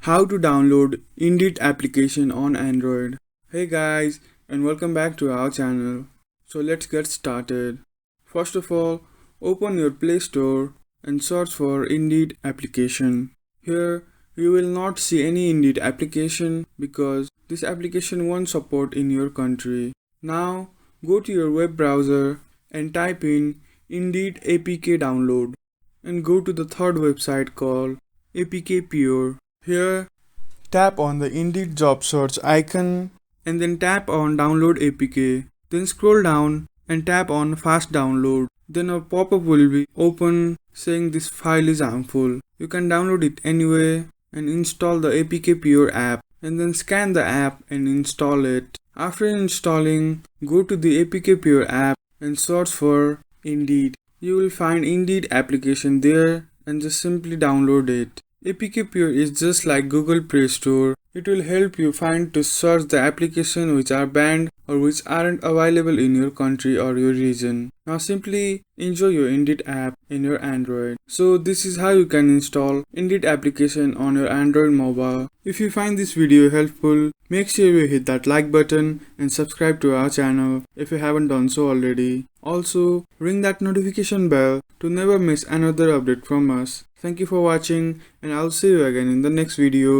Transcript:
How to download Indeed application on Android. Hey guys, and welcome back to our channel. So let's get started. First of all, open your Play Store and search for Indeed application. Here you will not see any Indeed application because this application won't support in your country. Now go to your web browser and type in Indeed APK download and go to the third website called APK Pure. Here, tap on the Indeed job search icon and then tap on Download APK. Then scroll down and tap on Fast Download. Then a pop-up will be open saying this file is harmful. You can download it anyway and install the APK Pure app and then scan the app and install it. After installing, go to the APK Pure app and search for Indeed. You will find Indeed application there and just simply download it. APK Pure is just like Google Play Store. It will help you find to search the applications which are banned or which aren't available in your country or your region. Now simply enjoy your Indeed app in your Android. So this is how you can install Indeed application on your Android mobile. If you find this video helpful, make sure you hit that like button and subscribe to our channel if you haven't done so already. Also, ring that notification bell to never miss another update from us. Thank you for watching and I'll see you again in the next video.